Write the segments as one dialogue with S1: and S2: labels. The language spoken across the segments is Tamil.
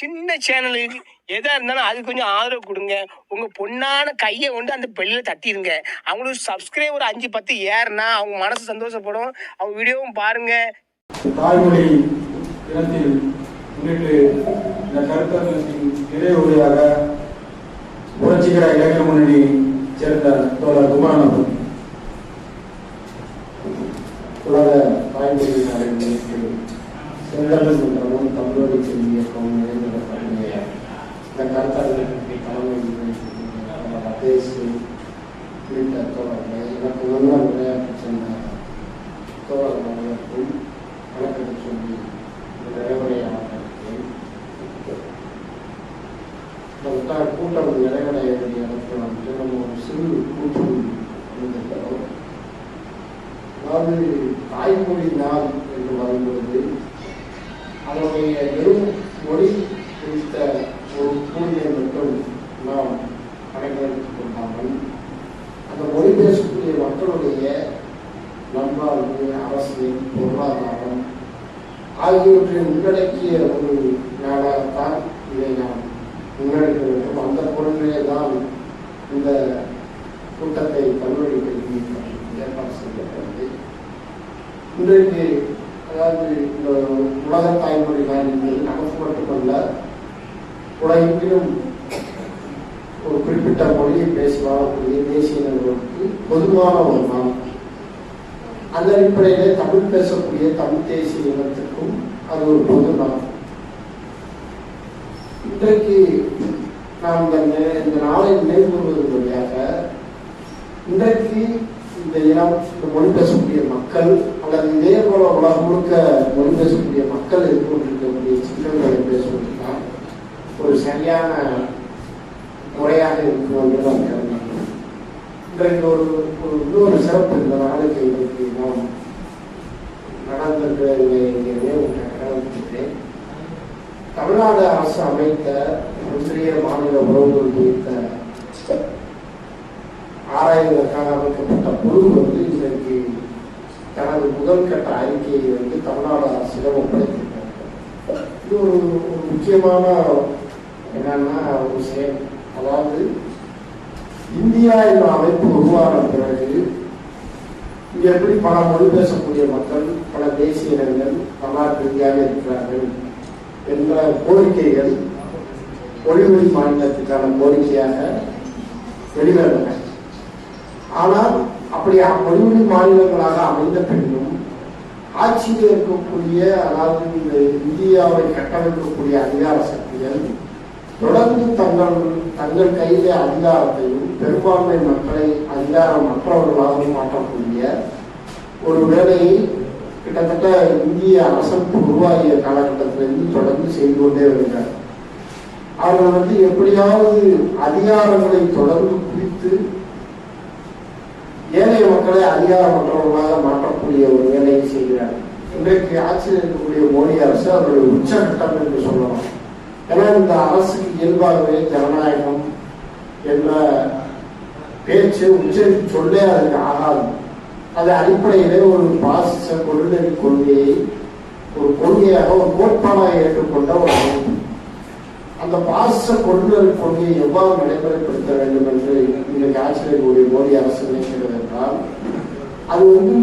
S1: சின்ன சேனலுக்கு எதா இருந்தாலும் அது கொஞ்சம் ஆதரவு கொடுங்க. உங்க பொண்ணான கையை கொண்டு அந்த பெல்லில் தட்டிடுங்க. அவங்களுக்கு சப்ஸ்கிரைபர் 5-10 ஏறுனா அவங்க மனசு சந்தோஷப்படும். அவங்க வீடியோவும் பாருங்க.
S2: தாய்மொழி தினத்தில் முன்னிட்டு இந்த கருத்தரங்கத்தின் நிறைவுரையாக புரட்சிகர இளைஞர் முன்னணி சேர்ந்த தோழர் குமாரன் உலக தாய்மொழி நாடுகளுக்கு செங்கடல் மன்றமும் தமிழோடு செல்வி இயக்கம் நிறைவேற்றக்கூடிய இந்த கருத்தரங்கத்திற்கு தலைமை பேசி உள்ளிட்ட தோழர்கள் எனக்கு முன்னால் விளையாட்டு சென்ற தோழர்களுக்கும் வணக்கத்தை சொல்லி நிறைவுரையாளர்களுக்கு கூட்டம் நிறைவடைய வேண்டிய இடத்துல வந்து நம்ம ஒரு சிறு கூட்டம் அமைந்திருக்கிறோம். அதாவது தாய்மொழி நாள் என்று வரும்பொழுது அதனுடைய வெறும் மொழி குறித்த ஒரு கூலியை மட்டும் நாம் கணக்கெடுத்துக் கொண்டாமல் அந்த மொழி பேசக்கூடிய மக்களுடைய நல்வாழ்வு, அரசியல், பொருளாதாரம் ஆகியவற்றை உள்ளடக்கிய ஒரு நாளாகத்தான் இதை நாம் முன்னெடுக்க வேண்டும். அந்த பொருளிலே தான் இந்த கூட்டத்தை கல்லூரி கல்வி ஏற்பாடு செய்யப்பட்டது. இன்றைக்கு அதாவது இந்த உலக தாய்மொழி நாள் என்பது நமக்கு மட்டுமல்ல, உலகெங்கிலும் ஒரு குறிப்பிட்ட மொழியை பேசி வாழக்கூடிய தேசியர்களுக்கு பொதுவான ஒரு நாள். அந்த அடிப்படையிலே தமிழ் பேசக்கூடிய தமிழ் தேசிய இனத்திற்கும் அது ஒரு பொது நாள். இன்றைக்கு நாம் இந்த நாளை நினைவு கூறுவது வழியாக இன்றைக்கு இந்த இனம், இந்த மொழி பேசக்கூடிய மக்கள் அல்லது இதே போல உலகம் முழுக்க மொழி பேசக்கூடிய மக்கள் எதிர்கொண்டிருக்கக்கூடிய சிக்கல்களை பேசுவதற்கான ஒரு சரியான முறையாக இருக்கும் என்று நான் கருதுகிறேன். இன்றைக்கு இன்னொரு சிறப்பு இந்த நாளுக்கு இன்றைக்கு நாம் நடந்திருக்கிறேன். தமிழ்நாடு அரசு அமைத்த ஒன்றிய மாநில உறவுகள் குறித்த ஆராய்வதற்காக அமைக்கப்பட்ட குழு வந்து இன்றைக்கு தனது முதல் கட்ட அறிக்கையை வந்து தமிழ்நாடு அரசிடம் ஒப்படைத்திருக்கிறார்கள். இது ஒரு முக்கியமான என்னன்னா ஒரு செயல். அதாவது இந்தியா என்ற அமைப்பு உருவான பிறகு இங்க எப்படி பல மொழி பேசக்கூடிய மக்கள், பல தேசிய இனங்கள் தமிழ்நாட்டு ரீதியாக இருக்கிறார்கள் என்ற கோரிக்கைகள் மொழிமொழி மாநிலத்துக்கான கோரிக்கையாக வெளிவந்தன. ஆனால் அப்படி மொழிமொழி மாநிலங்களாக அமைந்த பின்னும் ஆட்சியில் இருக்கக்கூடிய, அதாவது இந்த இந்தியாவை கட்டமைக்கக்கூடிய அதிகார சக்திகள் தொடர்ந்து தங்கள் கையிலே அதிகாரத்தையும் பெரும்பான்மை மக்களை அதிகாரம் மற்றவர்களாகவும் மாற்றக்கூடிய ஒரு வேலையை கிட்டத்தட்ட இந்திய அரசமைப்பு உருவாகிய காலகட்டத்திலிருந்து தொடர்ந்து செய்து கொண்டே வருகிறார். அவர்கள் வந்து எப்படியாவது அதிகாரங்களை தொடர்ந்து குவித்து ஏனைய மக்களை அதிகாரமற்றவர்களாக மாற்றக்கூடிய ஒரு வேலையை செய்கிறார். இன்றைக்கு ஆட்சியில் இருக்கக்கூடிய மோடி அரசு அவருடைய உச்சகட்டம் என்று சொல்லலாம். ஏன்னா இந்த அரசுக்கு இயல்பாகவே ஜனநாயகம் என்ற பேச்சு உச்சரித்து சொல்லே அதுக்கு ஆகாது. அது அடிப்படையிலே ஒரு பாசிச கொள்கை கொள்கையை ஒரு கொள்கையாக, ஒரு கோட்பாடாக ஏற்றுக்கொண்ட ஒரு அமைப்பு. அந்த பாசிச கொள்கையை எவ்வாறு நடைமுறைப்படுத்த வேண்டும் என்று இன்றைக்கு ஆட்சியில் இருக்கக்கூடிய மோடி அரசு நினைக்கிறது என்றால், அது வந்து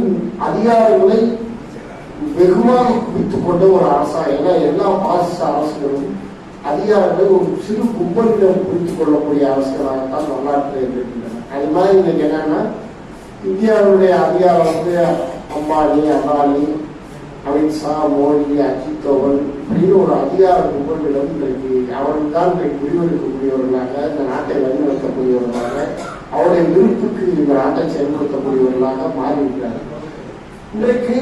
S2: அதிகாரங்களை வெகுவாக குவித்துக் கொண்ட ஒரு அரசா. ஏன்னா எல்லா பாசிச அரசுகளும் அதிகாரங்களை ஒரு சிறு கும்பலிடம் குறித்துக் கொள்ளக்கூடிய அரசுகளாகத்தான் வரலாற்றில் இருக்கின்றன. அது மாதிரி இன்னைக்கு என்னன்னா, இந்தியாவுடைய அதிகாரம் வந்து அம்பானி, அதானி, அமித்ஷா, மோடி, அஜித் தோவல் அப்படின்னு ஒரு அதிகார கும்பலிடம் இன்றைக்கு அவர்கள் தான் இன்றைக்கு முடிவெடுக்கக்கூடியவர்களாக, இந்த நாட்டை வழிநடத்தக்கூடியவர்களாக, அவருடைய விருப்புக்கு இந்த நாட்டை செயல்படுத்தக்கூடியவர்களாக மாறியிருக்கிறார்கள். இன்றைக்கு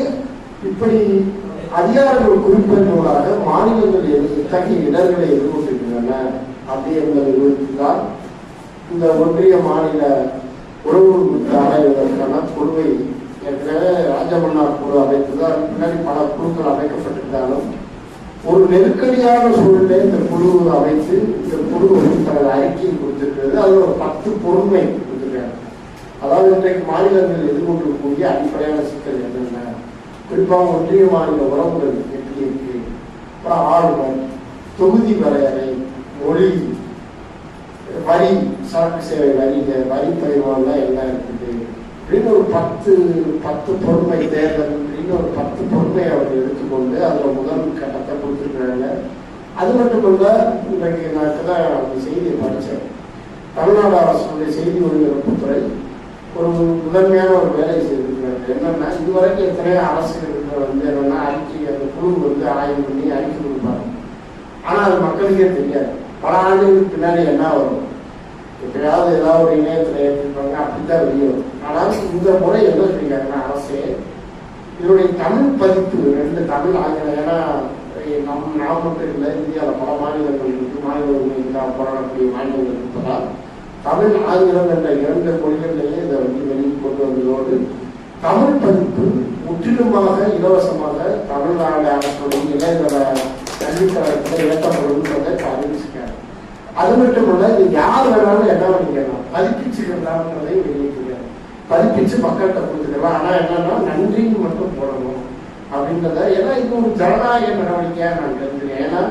S2: இப்படி அதிகாரங்கள் குறிப்பிடுவதாக மாநிலங்கள் இத்தகைய இடர்களை எதிர்கொண்டிருக்கின்றன அப்படி என்பதை விவரித்துதான் இந்த ஒன்றிய மாநில உறவுகளுக்கு ஆராய்வதற்கான குழுவை ஏற்கனவே ராஜமன்னார் குழு அமைத்துதான். பின்னாடி பல குழுக்கள் அமைக்கப்பட்டிருந்தாலும் ஒரு நெருக்கடியான சூழலை இந்த குழு அமைத்து இந்த குழு தனது அறிக்கையை கொடுத்திருக்கிறது. அது ஒரு 10 பொறுமை கொடுத்திருக்காங்க. அதாவது இன்றைக்கு மாநிலங்கள் எதிர்கொண்டிருக்கக்கூடிய அடிப்படையான சிக்கல் என்னென்ன, குறிப்பாக ஒன்றிய மாநில உறவுகள் எப்படி இருக்கு, அப்புறம் ஆளுநர், தொகுதி வரையறை, மொழி, வரி, சரக்கு சேவை வரி பரிமாணம் என்ன இருக்குது அப்படின்னு ஒரு 10 பொறுமை தேர்தல் அப்படின்னு ஒரு 10 பொறுமை அவர்கள் எடுத்துக்கொண்டு அதில் முதல் கட்டத்தை கொடுத்துருக்குறாங்க. அது மட்டுமல்ல, இன்றைக்கு நான் இப்பதான் அந்த செய்தியை படித்தேன். தமிழ்நாடு அரசுடைய செய்தி ஒலிபரப்புத்துறை ஒரு முதன்மையான ஒரு வேலை செய்திருக்கிறாங்க. என்னன்னா, இதுவரைக்கும் எத்தனையோ அரசுகள் வந்து என்னன்னா அறிக்கை, அந்த குழு ஆய்வு பண்ணி அறிக்கை கொடுப்பாங்க. ஆனால் அது மக்களுக்கே தெரியாது. பல ஆண்டுகளுக்கு பின்னாடி என்ன வரும், எப்பயாவது ஏதாவது ஒரு இணையத்தில் ஏற்றிருப்பாங்க, அப்படித்தான் வெளியே வரும். ஆனால் இந்த முறை என்ன சொல்லியிருக்காங்கன்னா, அரசே இதனுடைய தமிழ் பதிப்பு 2 தமிழ் ஆங்கிலம், ஏன்னா நாம் மட்டும் இல்லை, இந்தியாவில் பல மாநிலங்கள் இருக்கு, மாநில உரிமைக்காக போராடக்கூடிய மாநிலங்கள் இருப்பதால் தமிழ் ஆங்கிலம் என்ற 2 மொழிகளிலேயே இதை வெளியே கொண்டு வந்ததோடு தமிழ் பதிப்பு முற்றிலுமாக இலவசமாக தமிழ்நாடு அரசுடைய இளைஞர கல்வித்தளத்தில் ஏற்றப்படும் அறிவிச்சிருக்காங்க. அது மட்டுமல்ல, இது யார் வேணாலும் என்ன பண்ணிக்கலாம், பதிப்பிச்சுக்கலாம்ன்றதை வெளியிட்டிருக்காங்க. பதிப்பிச்சு மக்கள்கிட்ட கொடுத்துக்கலாம். ஆனால் என்னன்னா, நன்றின்னு மட்டும் போடணும் அப்படின்றத. ஏன்னா இது ஒரு ஜனநாயக நடவடிக்கையாக நான் கருதுகிறேன். ஏன்னா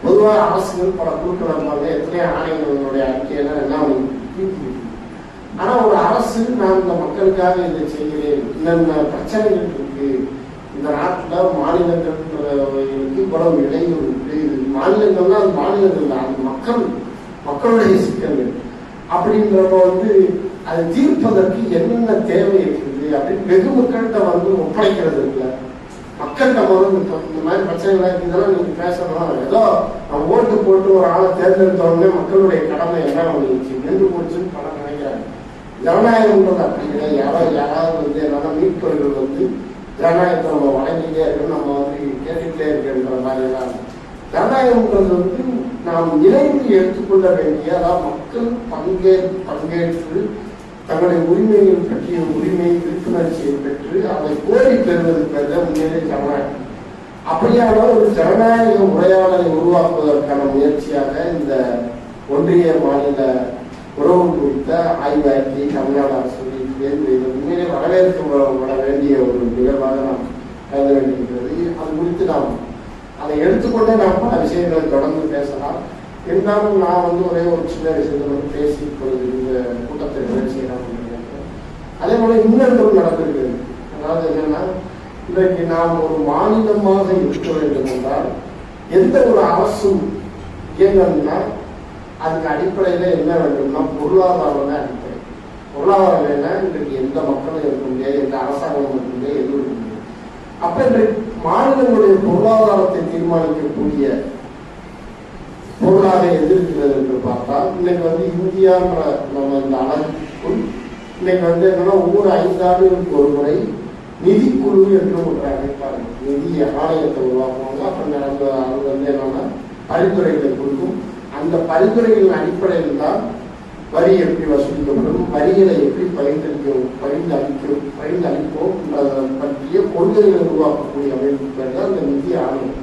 S2: பொதுவாக அரசுகள் பல குழுக்கள் இருப்பாங்க, எத்தனையோ ஆணையங்களுடைய அறிக்கையெல்லாம் என்ன தீர்த்து. ஆனால் ஒரு அரசு, நான் இந்த மக்களுக்காக இதை செய்கிறேன், இன்னென்ன பிரச்சனைகள் இருக்கு, இந்த நாட்டில் மாநிலங்களுக்கு இவ்வளவு இடையூறு இருக்கு, இது மாநிலங்கள்னா அது மாநிலங்கள் தான், அது மக்களுடைய சிக்கல்கள் அப்படின்றப்ப வந்து அதை தீர்ப்பதற்கு என்னென்ன தேவை இருக்குது அப்படின்னு வெகு மக்கள்கிட்ட வந்து ஒப்படைக்கிறது இல்லை. மக்கள்கிட்ட வந்து இந்த மாதிரி பிரச்சனைகளை இதெல்லாம் நீங்க பேசணும். ஏதோ நம்ம ஓட்டு போட்டு ஒரு ஆளை தேர்ந்தெடுத்தவொடனே மக்களுடைய கடமை என்ன பண்ணிச்சு நின்று போச்சுன்னு பல நினைக்கிறாங்க. ஜனநாயகம்ன்றது அப்படி கிடையாது. யாராவது வந்து என்னன்னா மீட்பர்கள் வந்து ஜனநாயகத்தை நம்ம வழங்கிட்டே இருக்கணும், நம்ம வந்து கேட்டுக்கிட்டே இருக்குன்ற மாதிரி எல்லாம். ஜனநாயகம்ன்றது வந்து நாம் இணைந்து எடுத்துக்கொள்ள வேண்டிய, அதாவது மக்கள் பங்கேற்று தங்களுடைய உரிமைகள் பற்றிய உரிமை விழிப்புணர்ச்சியை பெற்று அதை கோரி பெறுவதற்கு முன்னேறி ஜனநாயகம். அப்படியான ஒரு ஜனநாயக உரையாடலை உருவாக்குவதற்கான முயற்சியாக இந்த ஒன்றிய மாநில உறவு குறித்த ஆய்வறிக்கை தமிழ்நாடு அரசு உண்மையிலே வரவேற்கப்பட வேண்டிய ஒரு நிகழ்வாக நாம் கருத வேண்டியிருக்கிறது. அது குறித்து நாம் அதை எடுத்துக்கொண்டே நாம் பல விஷயங்களை தொடர்ந்து பேசலாம். இருந்தாலும் நான் வந்து ஒரே ஒரு சின்ன விஷயத்தை வந்து பேசி இப்பொழுது இந்த கூட்டத்தை நிறைவு செய்யலாம் நினைக்கிறேன். அதே போல இன்னொன்றும் நடந்திருக்கிறது. அதாவது என்னன்னா, இன்றைக்கு நாம் ஒரு மாநிலமாக இருக்க வேண்டும் என்றால் எந்த ஒரு அரசும் இயங்கணும்னா அதுக்கு அடிப்படையில என்ன வேண்டும்னா பொருளாதாரம் தான் அடிப்படை. பொருளாதாரம் இல்லைன்னா இன்றைக்கு எந்த மக்களும் இருக்க முடியாது, எந்த அரசாங்கம் இருக்க முடியாது, எதுவும் இருக்க முடியாது. அப்ப இன்றைக்கு மாநிலங்களுடைய பொருளாதாரத்தை தீர்மானிக்கக்கூடிய பொருளாக எதிர்க்கிறது என்று பார்த்தால், இன்னைக்கு வந்து இந்தியான்ற நம்ம இந்த அளவுக்குள் இன்னைக்கு வந்து என்னன்னா ஒவ்வொரு 5 ஆண்டுகளுக்கு ஒரு முறை நிதிக்குழு என்று ஒன்று அமைப்பாங்க. நிதி ஆணையத்தை உருவாக்குவாங்க. அப்ப அது வந்து என்னன்னா பரிந்துரைகளை கொடுக்கும். அந்த பரிந்துரைகளின் அடிப்படையில் தான் வரி எப்படி வசூலிக்கப்படும், வரிகளை எப்படி பகிர்ந்து அளிப்போம் பற்றிய கொள்கைகளை உருவாக்கக்கூடிய அமைப்பு பேர் தான் இந்த நிதி ஆணையம்.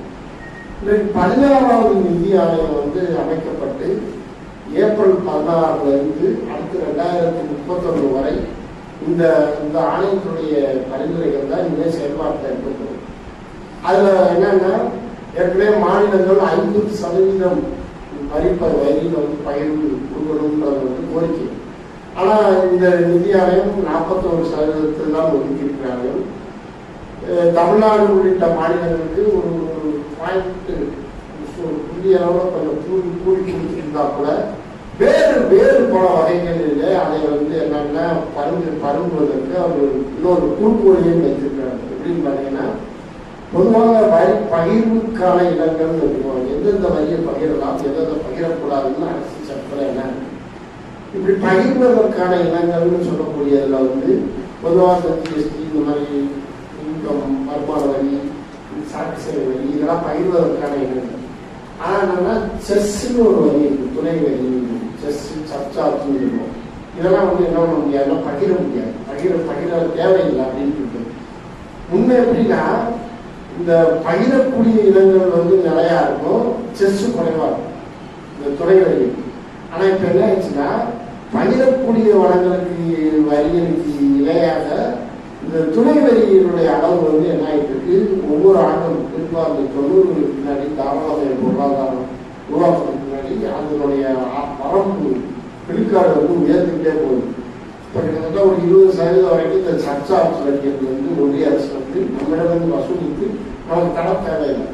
S2: இன்றைக்கு 16வது நிதி ஆணையம் வந்து அமைக்கப்பட்டு ஏப்ரல் 16 இருந்து அடுத்து 2031 வரை இந்த ஆணையத்துடைய பரிந்துரைகள் தான் இனிமே செயல்பாட்டில் இருக்கப்படும். அதுல என்னன்னா, ஏற்கனவே மாநிலங்கள் 50% வரியில வந்து பகிர்வு கொடுக்கணும்ன்றது வந்து கோரிக்கை. ஆனா இந்த நிதி ஆணையம் 41% தான் ஒதுக்கி இருக்கிறார்கள். தமிழ்நாடு உள்ளிட்ட மாநிலங்களுக்கு ஒரு புதிய அளவில் கொஞ்சம் கூடி கொடுத்திருந்தா கூட வேறு பல வகைகளிலே அதை வந்து என்னன்னா பருங்குவதற்கு அவர் இன்னொரு கூட்டுவழியும் வைத்திருக்கிறாங்க. எப்படின்னு பார்த்தீங்கன்னா, பொதுவாக வரி பகிர்வுக்கான இடங்கள்னு இருக்குவாங்க. எந்தெந்த வரியை பகிரலாம், எந்தெந்த பகிரக்கூடாதுன்னு அரசு சட்டத்தில் என்ன இப்படி பகிர்வதற்கான இடங்கள்னு சொல்லக்கூடியதுல வந்து பொதுவாக ஜிஎஸ்டி, இந்த மாதிரி இன்கம், வருமான வரி, சரக்கு சேவை வரி, இதெல்லாம் பகிர்வதற்கான இடங்கள். ஆனால் என்னன்னா செஸ்ன்னு ஒரு வரி இருக்கு, துணை வரி, செஸ் சர்ச்சார்ஜ்னு இருக்கும். இதெல்லாம் வந்து என்ன பண்ண முடியாதுன்னா பகிர முடியாது, பகிர தேவையில்லை அப்படின்னு இருக்கு. முன்ன எப்படின்னா இந்த பகிரக்கூடிய இடங்கள் வந்து நிறையா இருக்கும், செஸ் குறைவா இருக்கும் இந்த துணை வரி. ஆனா இப்ப என்ன ஆயிடுச்சுன்னா, பகிரக்கூடிய வளங்களுக்கு வரிகளுக்கு இணையாக இந்த துணை வரியினுடைய அளவு வந்து என்ன ஆகிட்டு இருக்கு, ஒவ்வொரு ஆண்டும் குறிப்பாக அந்த 90களுக்கு பின்னாடி தாராளமய பொருளாதாரம் உருவாக்குறதுக்கு முன்னாடி அதனுடைய வரம்பு விழுக்காடு வந்து உயர்ந்துகிட்டே போகுது. இப்போ கிட்டத்தட்ட ஒரு 20% வரைக்கும் இந்த சர்ச்சார்ஜ் வரிக்கிறது வந்து ஒன்றிய அரசு வந்து நம்மிடம் வந்து வசூலித்து நமக்கு தர தேவையில்லை.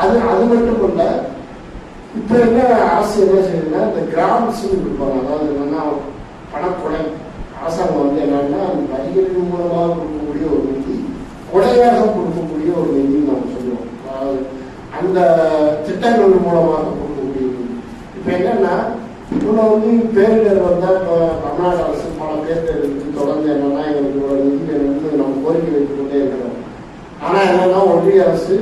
S2: அது மட்டும் இல்ல, இப்போ என்ன அரசு என்ன செய்யுதுன்னா இந்த கிராண்ட்ஸ்ன்னு கொடுப்பாங்க. அதாவது என்னன்னா பணக்கொடை. அரசாங்கம் வந்து என்னன்னா வரிகளின் மூலமாக கொடுக்கக்கூடிய ஒரு நிதி, கொடையாக கொடுக்கக்கூடிய ஒரு நிதின்னு நம்ம சொல்லுவோம். அதாவது அந்த திட்டங்கள் மூலமாக கொடுக்கக்கூடிய நிதி. இப்போ என்னன்னா இவ்வளோ வந்து பேரிடர் வந்தால் இப்போ தமிழ்நாடு அரசு பல பேரிடருக்கு தொடர்ந்து என்னன்னா எங்களுக்கு இவ்வளோ நிதி வேணும்னு நம்ம கோரிக்கை வைத்துக் கொண்டே இருக்கிறோம். ஆனால் என்னன்னா ஒன்றிய அரசு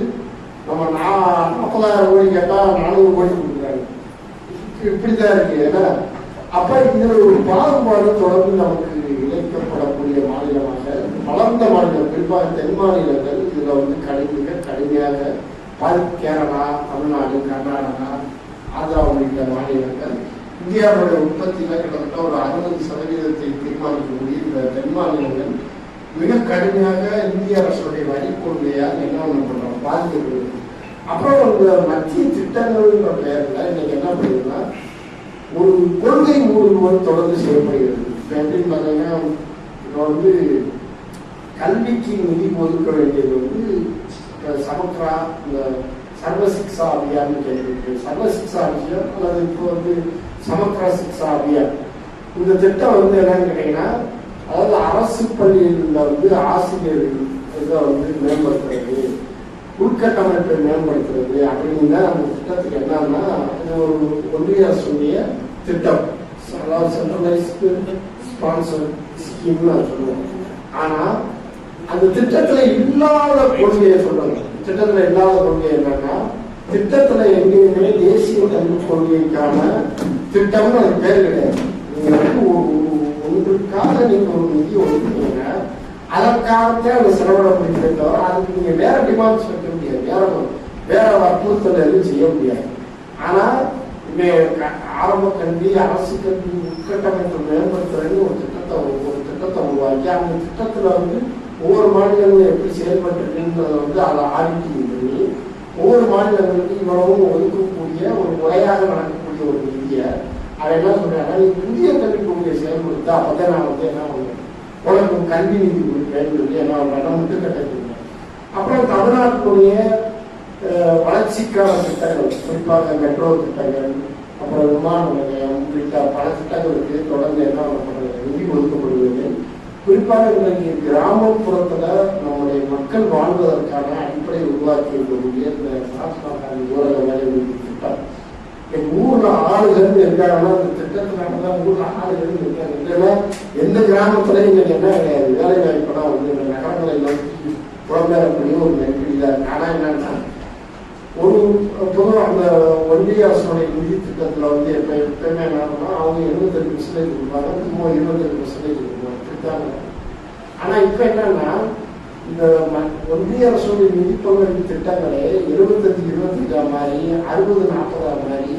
S2: நம்ம 40,000 கோடி கேட்டால் 400 கோடி கொடுக்குறாங்க. இப்படிதான் இருக்கு. ஏன்னா அப்ப இதுல ஒரு பாகுபாடு தொடர்ந்து நமக்கு இழைக்கப்படக்கூடிய மாநிலமாக வளர்ந்த மாநிலம், குறிப்பாக தென் மாநிலங்கள் இதுல வந்து கடுமையாக கேரளா, தமிழ்நாடு, கர்நாடகா, ஆந்திரா உள்ளிட்ட மாநிலங்கள் இந்தியாவுடைய உற்பத்தியில கிட்டத்தட்ட ஒரு 60% தீர்மானிக்கக்கூடிய இந்த தென் மாநிலங்கள் மிக கடுமையாக இந்திய அரசுடைய வரி கொள்கையால் என்ன பண்றோம் பாதிக்கப்படுது. அப்புறம் இந்த மத்திய திட்டங்கள்ன்ற பெயர்ல இன்னைக்கு என்ன பண்ணுதுன்னா ஒரு கொள்கை மூடுவது தொடர்ந்து செய்யப்படுகிறது. இப்போ எப்படின்னு பார்த்தீங்கன்னா இப்போ வந்து கல்விக்கு நிதி ஒதுக்க வேண்டியது வந்து சமக்ரா இந்த சர்வசிக்ஷா அபியான் கேள்விக்கு சர்வசிக்ஷா அபியான் அல்லது இப்போ வந்து சமக்ரா சிக்ஷா அபியான் இந்த திட்டம் வந்து என்னன்னு கேட்டீங்கன்னா அதாவது அரசு பள்ளியில் வந்து ஆசிரியர்கள் இதை வந்து மேம்படுத்துறது, உள்கட்டமைப்பை மேம்படுத்துறது அப்படின்னு தான் அந்த திட்டத்துக்கு என்னன்னா இது ஒரு ஒன்றிய அரசுடைய திட்டம். அதாவது சென்ட்ரலைஸ்டு ஸ்பான்சர் ஸ்கீம்னு நான் சொல்லுவேன். ஆனா அந்த திட்டத்துல இல்லாத கொள்கையை சொல்றாங்க. திட்டத்துல இல்லாத கொள்கை என்னன்னா திட்டத்துல எங்கேயுமே தேசிய கல்விக் கொள்கைக்கான திட்டம்னு அது பேர் கிடையாது. நீங்க வந்து ஒன்றுக்காக நீங்க ஒரு நிதி ஒதுக்குறீங்க, அதற்காகத்தான் அதை செலவிடப்படுகிறத தவிர அதுக்கு நீங்க வேற டிமாண்ட்ஸ் வைக்க முடியாது, வேற வற்புறுத்தல் எதுவும் செய்ய முடியாது. ஆனா ஆரம்ப கல்வி, அரசு கல்வி, உட்கட்டமைப்பு மேம்படுத்துறதுன்னு ஒரு திட்டத்தை உருவாக்கி அந்த திட்டத்துல வந்து ஒவ்வொரு மாநிலங்களும் எப்படி செயல்பட்டுன்றதை வந்து அதை ஆடிட்டிங் பண்ணி ஒவ்வொரு மாநிலங்களுக்கு இவ்வளவும் ஒதுக்கக்கூடிய ஒரு முறையாக நடக்கக்கூடிய ஒரு நிதியை அதை என்ன சொல்றாங்க, நீ புதிய கல்விக் கொள்கையை செயல்படுத்தா அப்பதான் நான் வந்து என்ன பண்ணுவேன் உனக்கு கல்வி நிதி கொடுப்பேன்னு சொல்லி என்ன பண்றேன் முட்டுக்கட்டை. அப்புறம் தமிழ்நாட்டுடைய வளர்ச்சிக்கான திட்டங்கள், குறிப்பாக மெட்ரோ திட்டங்கள், அப்புறம் விமான நிலையம் உள்ளிட்ட பல திட்டங்களுக்கு தொடர்ந்து என்ன பண்ணப்படுறது நிதி ஒதுக்கப்படுவது. குறிப்பாக இன்றைக்கு கிராமப்புறத்துல நம்முடைய மக்கள் வாழ்வதற்கான அடிப்படை உருவாக்கி இருக்கக்கூடிய இந்த மகாத்மா காந்தி ஊரக வேலை உறுதி திட்டம். எங்க ஊர்ல ஆளுகள் இருக்காங்கன்னா அந்த திட்டத்தினாலதான் ஊர்ல ஆளுகள் இருக்காங்க. இல்லைன்னா எந்த கிராமத்துல இன்னைக்கு என்ன கிடையாது, வேலை வாய்ப்பெல்லாம் வந்து இந்த நகரங்களை நோக்கி புலம்பெயரக்கூடிய ஒரு நெருக்கடி தான் இருக்கு. ஆனா என்னன்னா ஒரு பொதுவாக அந்த ஒன்றிய அரசுடைய நிதி திட்டத்துல வந்து எப்பயுமே என்ன அவங்க 75% கொடுப்பாங்க, திரும்ப 25% கொடுப்பாங்க திட்டாங்க. ஆனா இப்ப என்னன்னா இந்த ஒன்றிய அரசுடைய நிதி பங்களிப்பு திட்டங்களே 75-25 மாதிரி, 60-40 மாதிரி,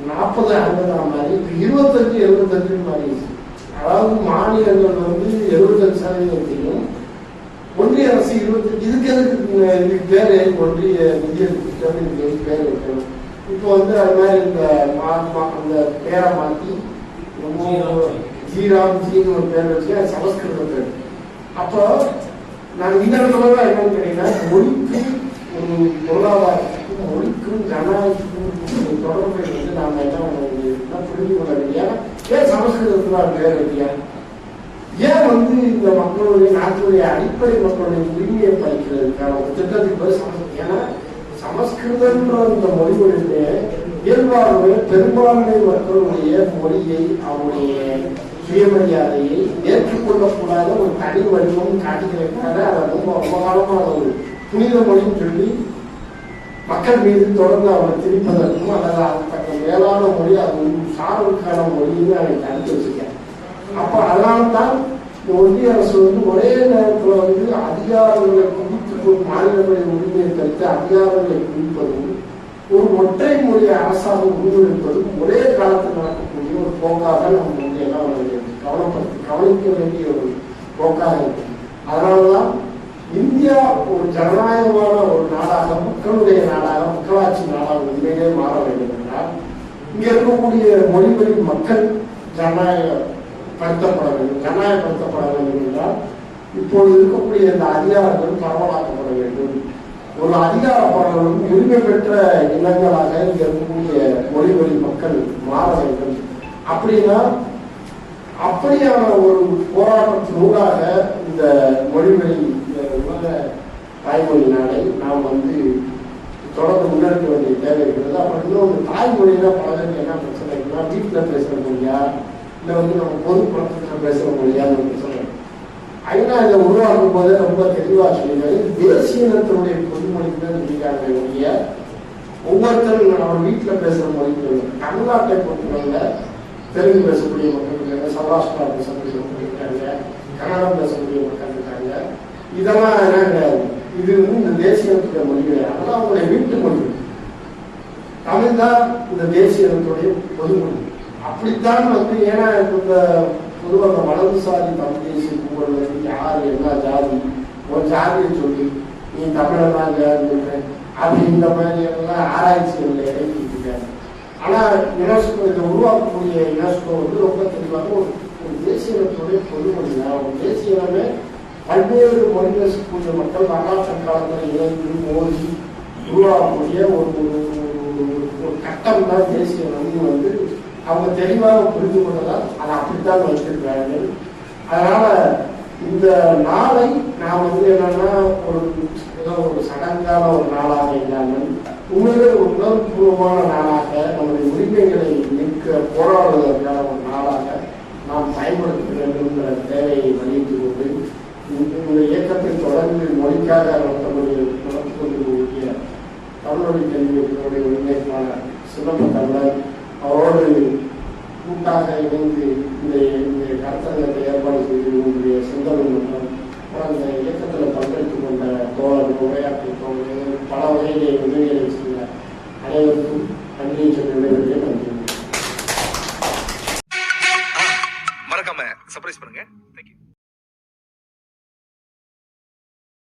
S2: 40-60 மாதிரி, இப்ப 25-75 மாதிரி. அதாவது மாநிலங்கள் வந்து 75%, ஒன்றிய அரசு 20. இதுக்கு பேரு ஒன்றிய நிதி திட்டம், இதுக்கு பேர் வைக்கணும். இப்போ வந்து அது மாதிரி இந்த அந்த பேரை மாற்றி ஜீராம்ஜின்னு ஒரு பேர் வச்சு சமஸ்கிருத பேர். அப்போ நான் இந்த இடத்துல என்னன்னு கேட்டீங்கன்னா மொழிக்கும் ஒரு பொருளாதாரத்துக்கும் மொழிக்கும் ஜனநாயகத்துக்கும் தொடர்பை வந்து நாம என்ன புரிந்து கொள்ள வேண்டிய ஏன் சமஸ்கிருதத்துல பேர் வைக்கியா, ஏன் வந்து இந்த மக்களுடைய நாட்டுடைய அடிப்படை மக்களுடைய உரிமையை பறிக்கிறதுக்கான ஒரு திட்டத்துக்கு போய் ஏன்னா சமஸ்கிருதன்ற இந்த மொழிகளுடைய இயல்பாகவே பெரும்பான்மை மக்களுடைய மொழியை அவருடைய சுயமரியாதையை ஏற்றுக்கொள்ளக்கூடாத ஒரு தனி வடிவம் காட்டுகிறதுக்காக அதை ரொம்ப காலமா அதை ஒரு புனித மொழின்னு சொல்லி மக்கள் மீது தொடர்ந்து அவரை திணிப்பதற்கும் அல்லது அது தக்க மேலான மொழி அது சார்புக்கான மொழின்னு அதை தடுத்து வச்சிருக்கேன். அப்ப அதனால்தான் ஒன்றிய அரசு வந்து ஒரே நேரத்துல வந்து அதிகாரங்களை குவித்து மாநிலங்களை உரிமையை கருத்து அதிகாரங்களை குவிப்பதும் ஒரு ஒற்றை மொழி அரசாக உருவெடுப்பதும் ஒரே காலத்தில் நடக்கக்கூடிய ஒரு போக்காக நம்ம வந்து எல்லாம் கவனிக்க வேண்டிய ஒரு போக்காக இருக்கு. அதனாலதான் இந்தியா ஒரு ஜனநாயகமான ஒரு நாடாக, மக்களுடைய நாடாக, மக்களாட்சி நாடாக உண்மையிலே மாற வேண்டும் என்றால் இங்க இருக்கக்கூடிய மொழிவழி மக்கள் ஜனநாயகப்படுத்தப்பட வேண்டும். ஜனநாயகப்படுத்தப்பட வேண்டும் என்றால் இப்போது இருக்கக்கூடிய இந்த அதிகாரங்கள் பரவலாக்கப்பட வேண்டும். ஒரு அதிகார பரவலும் உரிமை பெற்ற இனங்களாக இங்க இருக்கக்கூடிய மொழிவழி மக்கள் மாற வேண்டும். அப்படின்னா அப்படியான ஒரு போராட்டத்தினூடாக இந்த மொழிவழி உலக தாய்மொழி நாளை நாம் தொடர்ந்து முன்னெடுக்க வேண்டிய தேவை இருக்கிறது. அப்புறம் இன்னொரு தாய்மொழினா பலருக்கு என்ன பிரச்சனை இருக்குன்னா, வீட்டில் பேசுகிற மொழியா இல்லை நம்ம பொதுப்புறத்தில் பேசுகிற மொழியான்னு பிரச்சனை. ஐநா இதை உருவாக்கும் போதே ரொம்ப தெளிவாக சொல்லியிருக்காரு, தேசிய இனத்தினுடைய பொதுமொழிக்கு தான் சொல்லியிருக்காங்க மொழிய. ஒவ்வொருத்தரும் அவர் வீட்டில் பேசுகிற மொழிக்கு தமிழ்நாட்டை பொறுத்தவரை தெலுங்கு பேசக்கூடிய மக்கள் இருக்காங்க, சௌராஷ்டிரா பேசக்கூடிய மக்கள் இருக்காங்க, கன்னடம் பேசக்கூடிய மக்கள் இருக்காங்க. இதெல்லாம் என்ன கிடையாது, இது இந்த தேசியத்துடைய மொழி கிடையாது. அதெல்லாம் அவங்களுடைய வீட்டு மொழி. தமிழ் தான் இந்த தேசியத்துடைய பொதுமொழி. அப்படித்தான் ஏன்னா இந்த பொதுவாக வலதுசாரி தமிழ் தேசிய கூறுவது யார் என்ன ஜாதி, ஒரு ஜாதியை சொல்லி நீ தமிழன் சொல்றேன் அப்படி இந்த மாதிரி எல்லாம் ஆராய்ச்சிகள் இறங்கிட்டு இருக்காங்க. ஆனா யுனெஸ்கோ இதை உருவாக்கக்கூடிய யுனெஸ்கோ ரொம்ப தெளிவாக ஒரு தேசியத்துடைய பொதுமொழி தான். ஒரு தேசியமே பல்வேறு மொழி பேசக்கூடிய மக்கள் வரலாற்று காலத்தில் இணைந்து மோதி உருவாக்கக்கூடிய ஒரு கட்டம் தான் தேசியம். அவங்க தெளிவாக புரிந்து கொண்டதால் அதை அப்படித்தான் வைத்திருக்கிறார்கள். அதனால இந்த நாளை நாம் என்னன்னா ஏதோ ஒரு சடங்கான ஒரு நாளாக இல்லாமல் உண்மையிலே ஒரு உணர்வுபூர்வமான நாளாக நம்முடைய உரிமைகளை நிற்க போராடுவதற்கான ஒரு நாளாக நாம் பயன்படுத்த வேண்டும் என்ற தேவையை வலியுறுத்தி கொண்டு இந்த இயக்கத்தை தொடர்ந்து மொழிக்காக நடத்தி கொண்டிருக்கக்கூடிய தமிழ்மொழி கல்வியினுடைய ஒருங்கிணைப்பாளர் சிறப்பு தமிழர் அவரோடு கூட்டாக இணைந்து இந்த கருத்தரங்கத்தை ஏற்பாடு செய்து உங்களுடைய செந்தமிழ் மற்றும் அந்த இயக்கத்தில் பங்கெடுத்துக் கொண்ட தோழர்கள், உரையாற்றிய தோழர்கள், பல வகையிலே உதவிகளை செய்த அனைவருக்கும் நன்றியை சொல்லி விடைபெறுகிறேன். நன்றி.
S3: மறக்காம சர்ப்ரைஸ் பண்ணுங்க. தேங்க்யூ.